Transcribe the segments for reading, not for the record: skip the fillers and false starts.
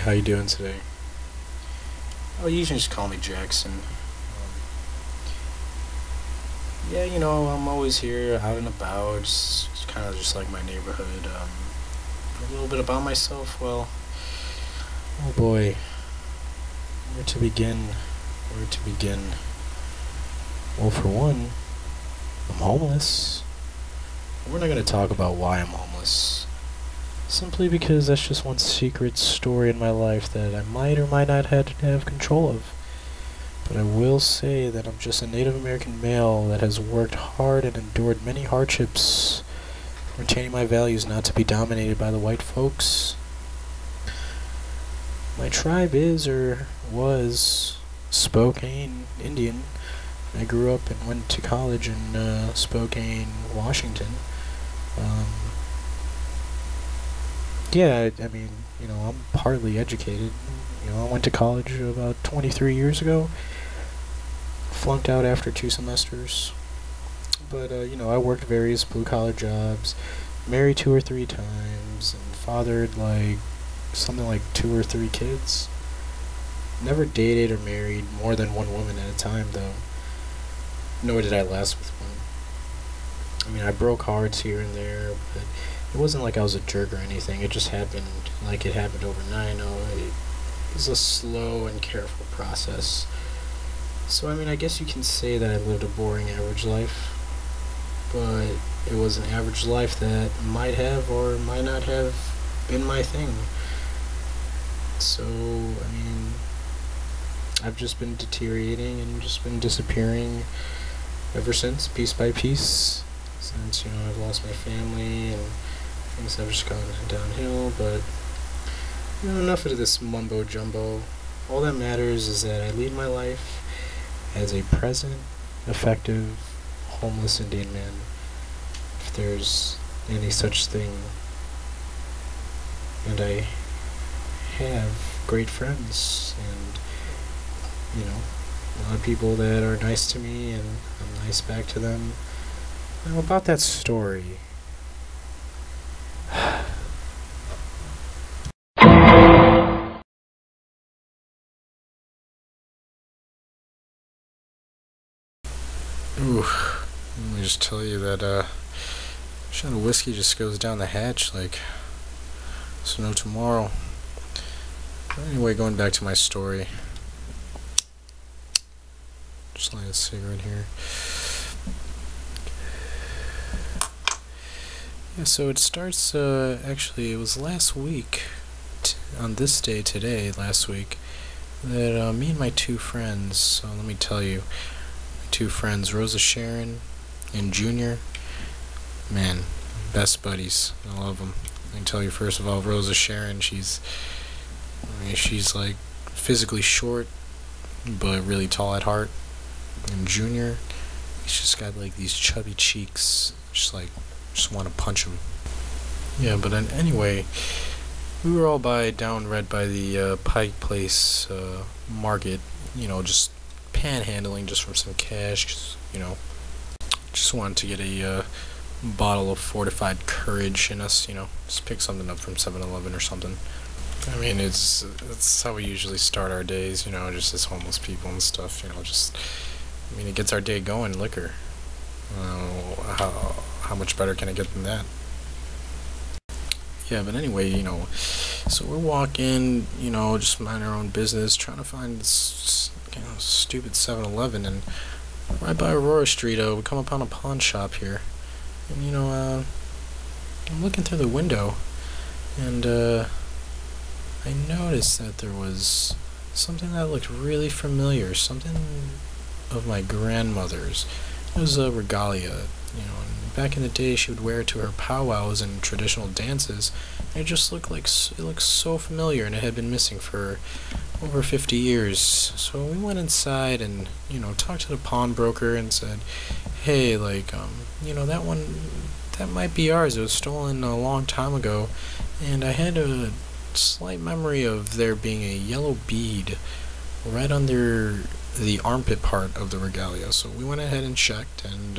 how you doing today? Oh, you can just call me Jackson. Yeah, I'm always here, out and about, just kind of just like my neighborhood. A little bit about myself, well, oh boy, where to begin? Where to begin? Well, for one, I'm homeless. We're not going to talk about why I'm homeless. Simply because that's just one secret story in my life that I might or might not have control of. But I will say that I'm just a Native American male that has worked hard and endured many hardships, retaining my values not to be dominated by the white folks. My tribe is, or was, Spokane Indian. I grew up and went to college in Spokane, Washington. Yeah, I mean, I'm partly educated. I went to college about 23 years ago. Flunked out after 2 semesters. But, I worked various blue-collar jobs, married 2 or 3 times, and fathered, something like 2 or 3 kids. Never dated or married more than one woman at a time, though. Nor did I last with one. I mean, I broke hearts here and there, but it wasn't like I was a jerk or anything. It just happened like it happened overnight. No, it was a slow and careful process. So, I guess you can say that I lived a boring average life, but it was an average life that might have or might not have been my thing. So, I've just been deteriorating and just been disappearing ever since, piece by piece, since, I've lost my family and things have just gone downhill. But, enough of this mumbo jumbo. All that matters is that I lead my life as a present, effective, homeless Indian man, if there's any such thing. And I have great friends and, a lot of people that are nice to me and I'm nice back to them. Now, about that story. Ooh, let me just tell you that a shot of whiskey just goes down the hatch like there's no tomorrow. But anyway, going back to my story. Just light a cigarette here. Yeah, so it starts, actually, it was last week, on this day today, last week, that me and my 2 friends, so let me tell you, my 2 friends, Rosa Sharon and Junior, man, best buddies. I love them. I can tell you, first of all, Rosa Sharon, she's like physically short, but really tall at heart. And Junior, he's just got like these chubby cheeks, just want to punch him. Yeah, but then anyway, we were all read by the Pike Place market, just panhandling just for some cash, just wanted to get a bottle of fortified courage in us, just pick something up from 7-Eleven or something. It's how we usually start our days, just as homeless people and stuff, it gets our day going, liquor. How much better can it get than that? Yeah, but anyway, so we're walking, just mind our own business, trying to find this, stupid 7-Eleven, and right by Aurora Street, we come upon a pawn shop here, and, I'm looking through the window, and, I noticed that there was something that looked really familiar, something of my grandmother's. It was a regalia, and back in the day she would wear it to her powwows and traditional dances, and it just looked so familiar, and it had been missing for over 50 years. So we went inside and, talked to the pawnbroker and said, hey, that one, that might be ours. It was stolen a long time ago, and I had a slight memory of there being a yellow bead right under the armpit part of the regalia. So we went ahead and checked, and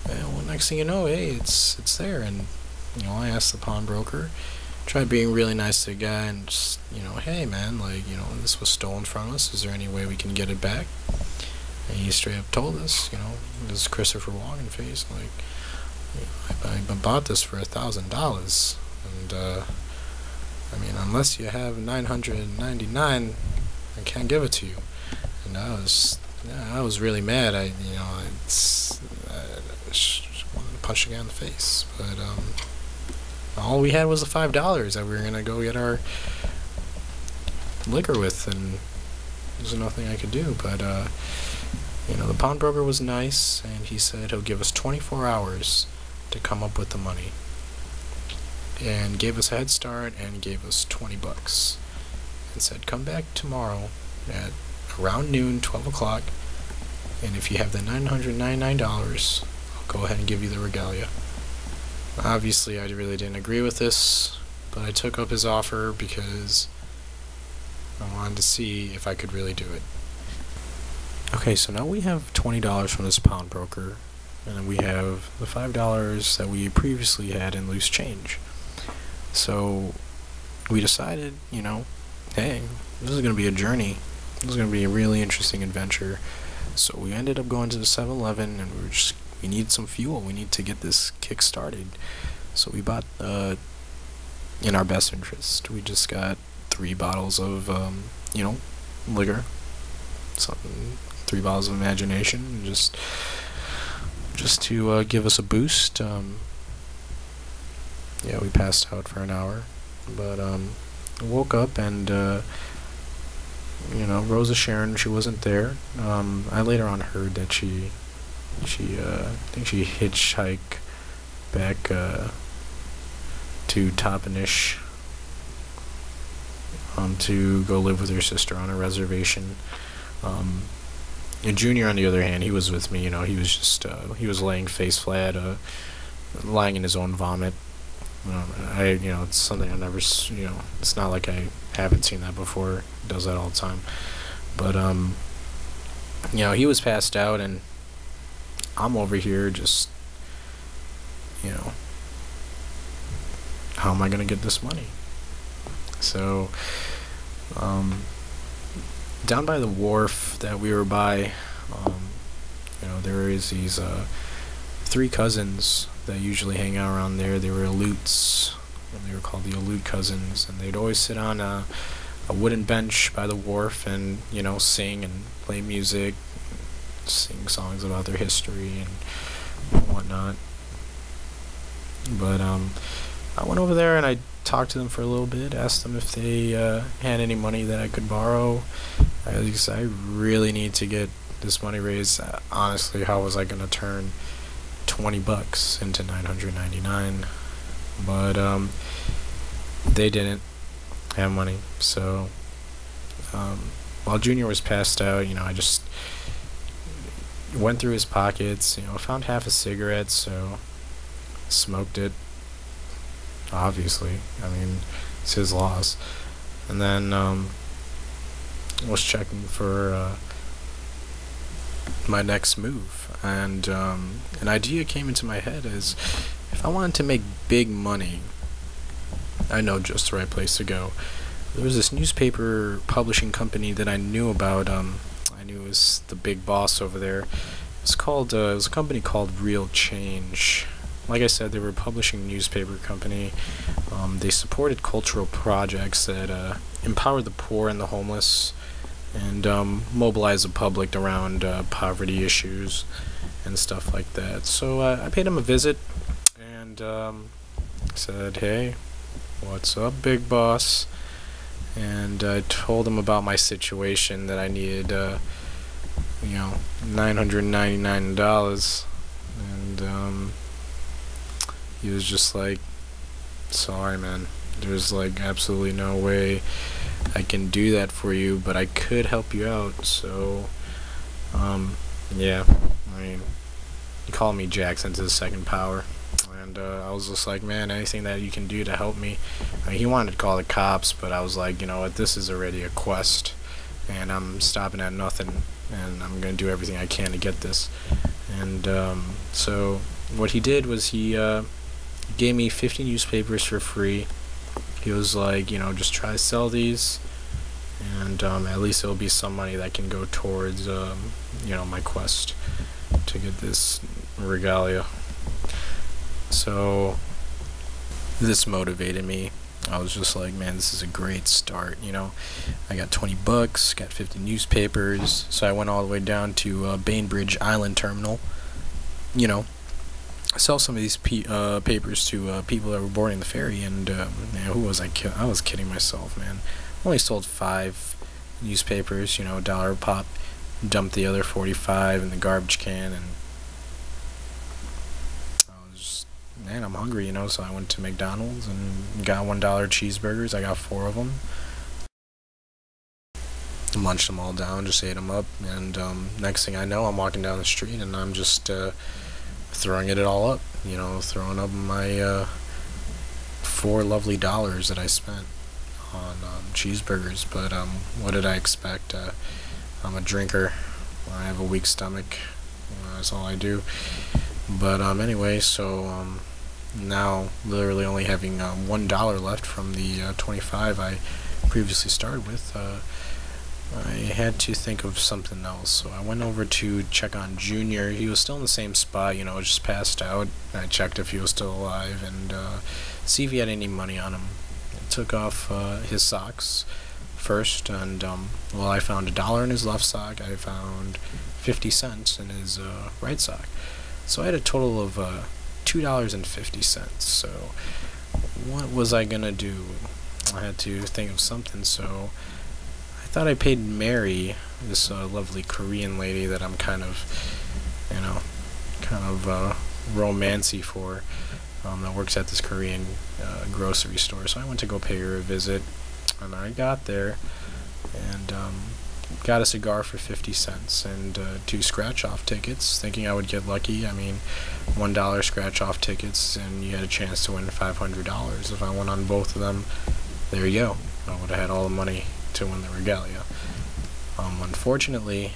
well, next thing you know, hey, it's there. And I asked the pawnbroker, tried being really nice to the guy and just, hey man, like, this was stolen from us. Is there any way we can get it back? And he straight up told us, this Christopher Walken face, like, I bought this for $1,000, and I mean, unless you have 999, I can't give it to you. And I was really mad. I just wanted to punch the guy in the face, but all we had was the $5 that we were gonna go get our liquor with, and there's nothing I could do. But the pawnbroker was nice, and he said he'll give us 24 hours to come up with the money, and gave us a head start and gave us $20, and said come back tomorrow at around noon, 12 o'clock, and if you have the $999, I'll go ahead and give you the regalia. Obviously, I really didn't agree with this, but I took up his offer because I wanted to see if I could really do it. Okay, so now we have $20 from this pawnbroker, and then we have the $5 that we previously had in loose change. So we decided, hey, this is going to be a journey. This is going to be a really interesting adventure. So we ended up going to the 7-Eleven, and we need some fuel. We need to get this kick started. So we bought, in our best interest, we just got 3 bottles of, liquor. 3 bottles of imagination, just to give us a boost. Yeah, we passed out for an hour, but woke up and Rosa Sharon, she wasn't there. I later on heard that she I think she hitchhiked back to Toppenish to go live with her sister on a reservation. And Junior, on the other hand, he was with me. He was just he was laying face flat, lying in his own vomit. It's something I never, it's not like I haven't seen that before. He does that all the time. But he was passed out, and I'm over here just, how am I gonna get this money? So, down by the wharf that we were by, there is these 3 cousins that usually hang out around there. They were Alutes, and they were called the Alute cousins, and they'd always sit on a wooden bench by the wharf and, sing and play music, sing songs about their history and whatnot. But I went over there and I talked to them for a little bit, asked them if they had any money that I could borrow. I really need to get this money raised. Honestly, how was I going to turn $20 into $999? But they didn't have money. So while Junior was passed out, I just went through his pockets, found half a cigarette, so smoked it. Obviously, it's his loss. And then was checking for my next move, and an idea came into my head as if I wanted to make big money, I know just the right place to go. There was this newspaper publishing company that I knew about. I knew it was the big boss over there. It was a company called Real Change. Like I said, they were a publishing newspaper company. They supported cultural projects that empowered the poor and the homeless, and mobilized the public around poverty issues and stuff like that. So I paid him a visit and said, "Hey, what's up, big boss?" And I told him about my situation, that I needed $999, and he was just like, "Sorry, man, there's like absolutely no way I can do that for you, but I could help you out." So yeah, he called me Jackson to the second power, and I was just like, "Man, anything that you can do to help me." He wanted to call the cops, but I was like, you know what, this is already a quest, and I'm stopping at nothing, and I'm gonna do everything I can to get this. And so what he did was he gave me 50 newspapers for free, he was like, you know, just try to sell these, and at least it'll be some money that can go towards, you know, my quest to get this regalia. So this motivated me. I was just like, man, this is a great start, you know. I got 20 bucks, got 50 newspapers, so I went all the way down to Bainbridge Island Terminal, you know, sell some of these papers to people that were boarding the ferry, and man, who was I kidding? I was kidding myself, man. Only sold 5 newspapers, you know, $1 a pop, dumped the other 45 in the garbage can, and man, I'm hungry, you know, so I went to McDonald's and got $1 cheeseburgers. I got 4 of them. Munched them all down, just ate them up, and next thing I know, I'm walking down the street and I'm just throwing it all up, you know, throwing up my $4 lovely that I spent on cheeseburgers. But what did I expect? I'm a drinker. I have a weak stomach. That's all I do. But anyway, so now literally only having $1 left from the 25 I previously started with, I had to think of something else. So I went over to check on Junior. He was still in the same spot, you know, just passed out. I checked if he was still alive and see if he had any money on him. I took off his socks first, and well, I found $1 in his left sock. I found 50 cents in his right sock. So I had a total of $2.50. So what was I gonna do? I had to think of something. So I thought I paid Mary, this lovely Korean lady that I'm kind of, you know, romancy for, that works at this Korean grocery store. So I went to go pay her a visit, and I got there and got a cigar for 50 cents and 2 scratch-off tickets, thinking I would get lucky. I mean, $1 scratch-off tickets, and you had a chance to win $500. If I won on both of them, there you go. I would have had all the money to win the regalia. Unfortunately,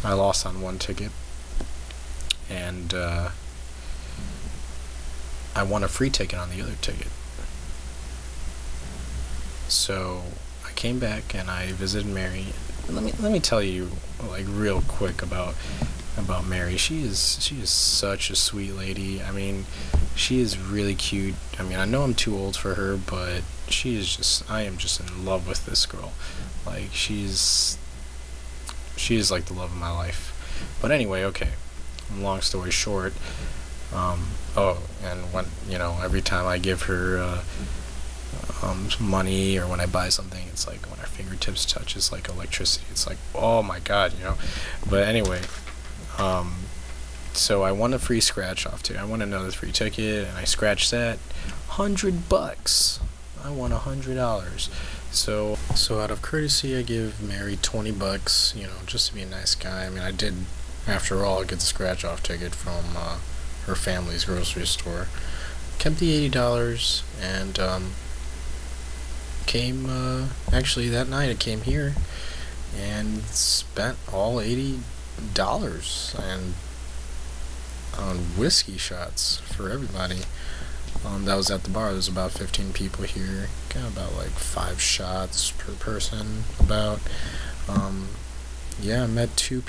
I lost on one ticket, and I won a free ticket on the other ticket. So I came back and I visited Mary. Let me tell you, like, real quick about Mary. She is such a sweet lady. I mean, she is really cute. I mean, I know I'm too old for her, but I am just in love with this girl. Like, she is like the love of my life. But anyway, okay, long story short, oh, and when, you know, every time I give her money, or when I buy something, it's like when our fingertips touch, it's like electricity. It's like, oh my god, you know. But anyway, so I won a free scratch off ticket. I won another free ticket, and I scratched that. $100. I won $100. So out of courtesy, I give Mary 20 bucks, you know, just to be a nice guy. I mean, I did, after all, get the scratch off ticket from her family's grocery store. Kept the $80 and came, actually that night I came here and spent all $80 and on whiskey shots for everybody. That was at the bar. There's about 15 people here. Got about like 5 shots per person. About, yeah, I met 2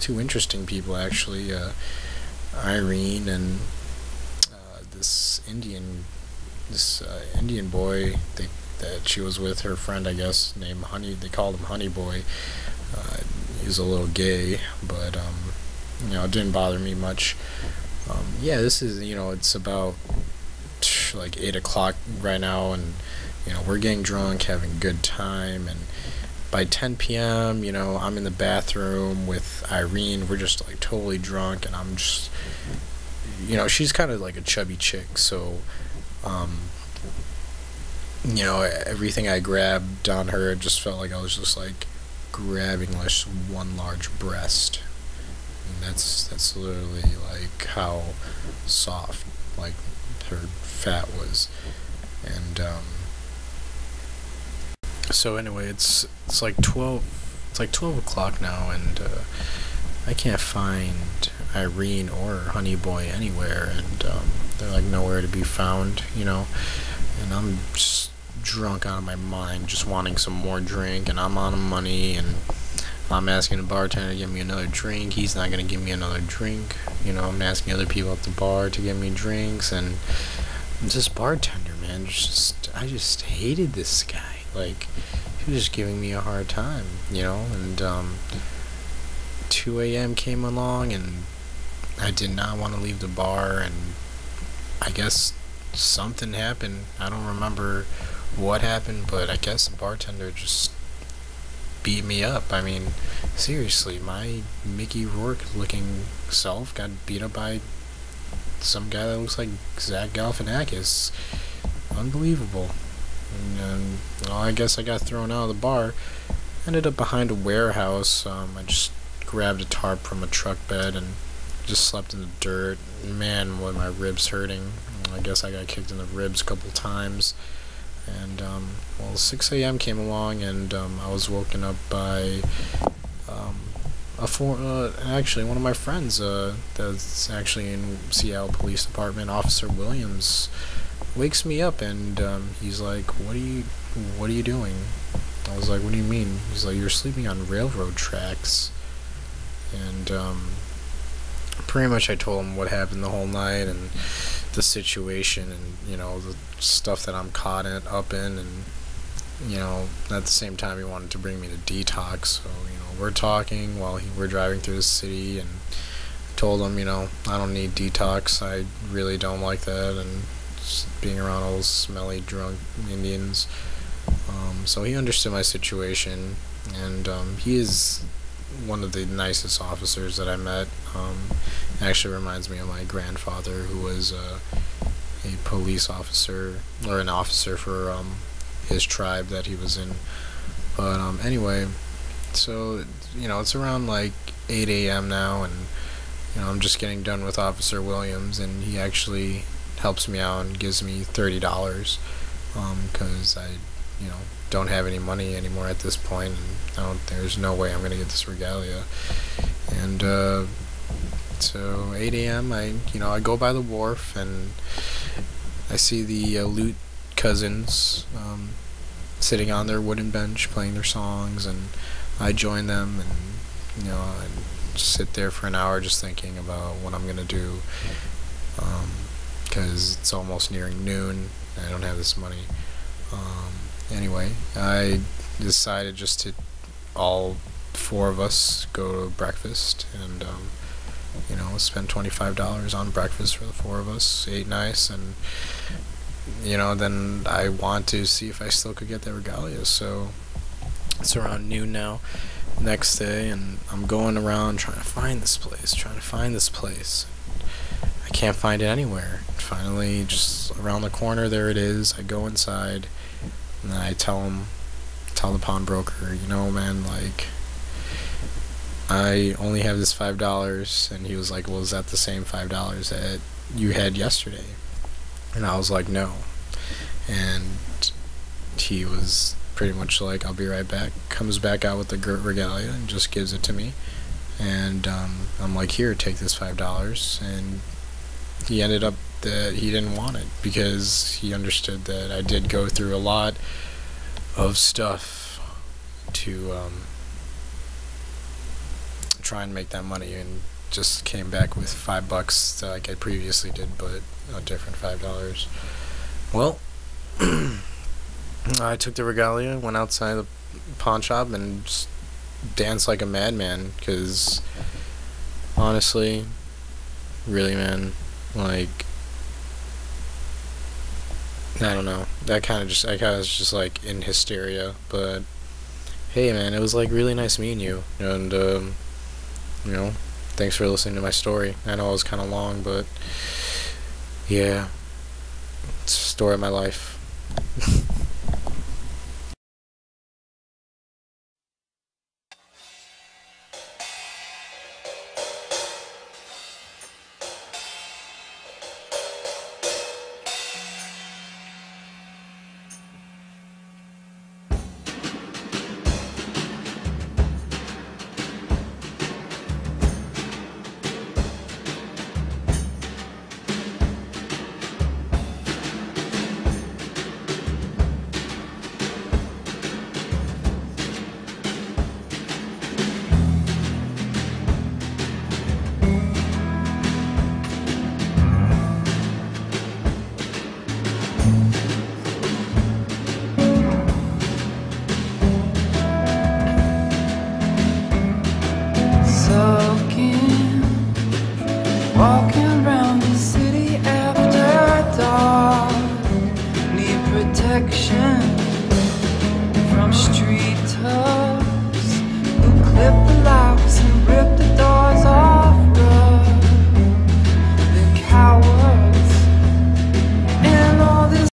interesting people actually. Irene and this Indian boy that she was with, her friend, I guess, named Honey. They called him Honey Boy. He was a little gay, but you know, it didn't bother me much. Yeah, this is, you know, it's about like 8 o'clock right now, and you know, we're getting drunk, having a good time, and by 10 p.m., you know, I'm in the bathroom with Irene. We're just like totally drunk, and I'm just, you know, she's kind of like a chubby chick, so you know, everything I grabbed on her, it just felt like I was just like grabbing like one large breast. And that's literally like how soft like her fat was. And so anyway, it's like 12 o'clock now, and I can't find Irene or Honey Boy anywhere, and they're like nowhere to be found, you know. and I'm just drunk out of my mind, just wanting some more drink, and I'm on money, and I'm asking the bartender to give me another drink. He's not gonna give me another drink. You know, I'm asking other people at the bar to give me drinks, and this bartender, man, I just hated this guy. Like, he was just giving me a hard time, you know. And 2 a.m. came along, and I did not want to leave the bar, and I guess something happened. I don't remember what happened, but I guess the bartender just beat me up. I mean, seriously, my Mickey Rourke looking self got beat up by some guy that looks like Zach Galifianakis. Unbelievable. And well, I guess I got thrown out of the bar. Ended up behind a warehouse. I just grabbed a tarp from a truck bed and just slept in the dirt. Man, were my ribs hurting. I guess I got kicked in the ribs a couple times. And, 6 a.m. came along, and I was woken up by actually one of my friends that's actually in Seattle Police Department, Officer Williams, wakes me up, and he's like, what are you doing? I was like, what do you mean? He's like, you're sleeping on railroad tracks. And pretty much I told him what happened the whole night, and the situation, and you know, the stuff that I'm caught up in, and you know, at the same time he wanted to bring me to detox. So you know, we're talking while we're driving through the city, and I told him, you know, I don't need detox. I really don't like that, and just being around all those smelly drunk Indians. So he understood my situation, and he is one of the nicest officers that I met. Actually reminds me of my grandfather, who was a police officer, or an officer for his tribe that he was in. But anyway, so you know, it's around like 8 a.m. now, and you know, I'm just getting done with Officer Williams, and he actually helps me out and gives me $30, because I, you know, don't have any money anymore at this point, and there's no way I'm gonna get this regalia. And so 8 a.m. I go by the wharf, and I see the Lute cousins sitting on their wooden bench playing their songs, and I join them, and you know, I sit there for an hour just thinking about what I'm gonna do, because it's almost nearing noon and I don't have this money. Anyway, I decided just to all four of us go to breakfast, and you know, spend $25 on breakfast for the four of us. Ate nice, and you know, then I want to see if I still could get the regalia. So it's around noon now, next day, and I'm going around trying to find this place. I can't find it anywhere. Finally, just around the corner, there it is. I go inside, and then I tell the pawnbroker, you know, man, like, I only have this $5, and he was like, well, is that the same $5 that you had yesterday? And I was like, no. And he was pretty much like, I'll be right back. Comes back out with the regalia and just gives it to me. And I'm like, here, take this $5. And he ended up that he didn't want it, because he understood that I did go through a lot of stuff to try and make that money, and just came back with $5 like I previously did, but a different $5. Well, I took the regalia, went outside the pawn shop, and just danced like a madman, because honestly, really, man, like, I don't know, I kind of was just like in hysteria. But hey, man, it was like really nice meeting you, and you know, thanks for listening to my story. I know it was kind of long, but yeah, it's the story of my life. reflection.